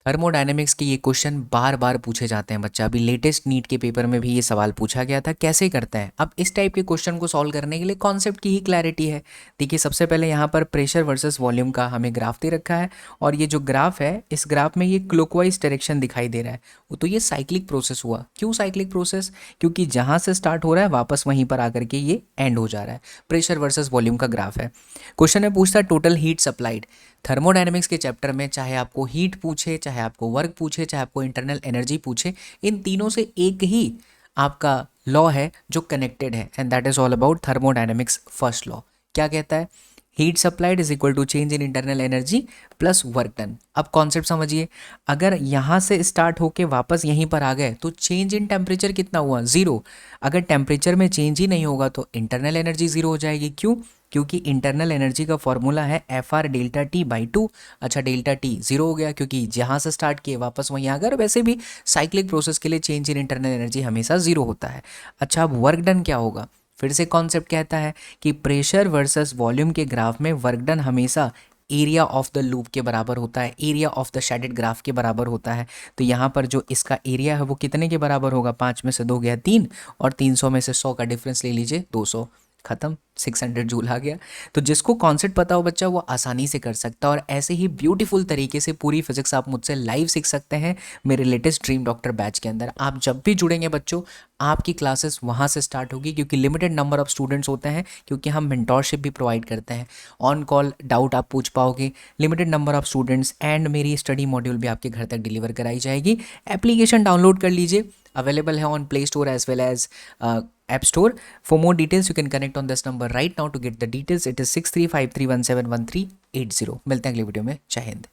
Thermodynamics के ये question बार बार पूछे जाते हैं बच्चा। अभी लेटेस्ट नीट के पेपर में भी ये सवाल पूछा गया था, कैसे करता है। अब इस टाइप के क्वेश्चन को सॉल्व करने के लिए कॉन्सेप्ट की ही क्लैरिटी है। देखिए, सबसे पहले यहाँ पर प्रेशर वर्सेस वॉल्यूम का हमें ग्राफ दे रखा है, और ये जो ग्राफ है, इस ग्राफ में ये क्लॉकवाइज डायरेक्शन दिखाई दे रहा है। तो ये साइक्लिक प्रोसेस हुआ। क्यों साइक्लिक प्रोसेस? क्योंकि जहाँ से स्टार्ट हो रहा है वापस वहीं पर आकर के ये एंड हो जा रहा है। प्रेशर वर्सेस वॉल्यूम का ग्राफ है। क्वेश्चन में पूछता है टोटल हीट सप्लाइड। थर्मोडायनेमिक्स के चैप्टर में चाहे आपको हीट पूछे, चाहे आपको वर्क पूछे, चाहे आपको इंटरनल एनर्जी पूछे, इन तीनों से एक ही आपका लॉ है जो कनेक्टेड है, and that is all about thermodynamics first law. क्या कहता है? Heat supplied is equal to change in internal energy plus work done. अब कॉन्सेप्ट समझिए, अगर यहाँ से स्टार्ट होके वापस यहीं पर आ गए तो चेंज इन टेम्परेचर कितना हुआ? ज़ीरो। अगर टेम्परेचर में चेंज ही नहीं होगा तो इंटरनल एनर्जी ज़ीरो हो जाएगी। क्यों? क्योंकि इंटरनल एनर्जी का फॉर्मूला है F R delta T by two. अच्छा, डेल्टा टी जीरो हो गया क्योंकि जहाँ से स्टार्ट किए वापस वहीं आ गए। वैसे भी साइक्लिक प्रोसेस के लिए चेंज इन इंटरनल एनर्जी हमेशा जीरो होता है। अच्छा, अब वर्क डन क्या होगा? फिर से कॉन्सेप्ट कहता है कि प्रेशर वर्सेस वॉल्यूम के ग्राफ में वर्क डन हमेशा एरिया ऑफ द लूप के बराबर होता है, area of the shaded graph के बराबर होता है। तो यहाँ पर जो इसका एरिया है वो कितने के बराबर होगा? 5 में से 2 गया 3, और 300 में से 100 का डिफरेंस ले लीजिए, 200। खत्म, 600 जूल आ गया। तो जिसको कॉन्सेप्ट पता हो बच्चा, वो आसानी से कर सकता है। और ऐसे ही ब्यूटीफुल तरीके से पूरी फिजिक्स आप मुझसे लाइव सीख सकते हैं मेरे लेटेस्ट ड्रीम डॉक्टर बैच के अंदर। आप जब भी जुड़ेंगे बच्चों, आपकी क्लासेस वहाँ से स्टार्ट होगी, क्योंकि लिमिटेड नंबर ऑफ स्टूडेंट्स होते हैं, क्योंकि हम मेंटोरशिप भी प्रोवाइड करते हैं। ऑन कॉल डाउट आप पूछ पाओगे, limited number of students, and मेरी स्टडी मॉड्यूल भी आपके घर तक डिलीवर कराई जाएगी। एप्लीकेशन डाउनलोड कर लीजिए, अवेलेबल है on play store as well as App Store. For more details, you can connect on this number right now to get the details. It is 6353171380. मिलते हैं अगली वीडियो में। जय हिंद।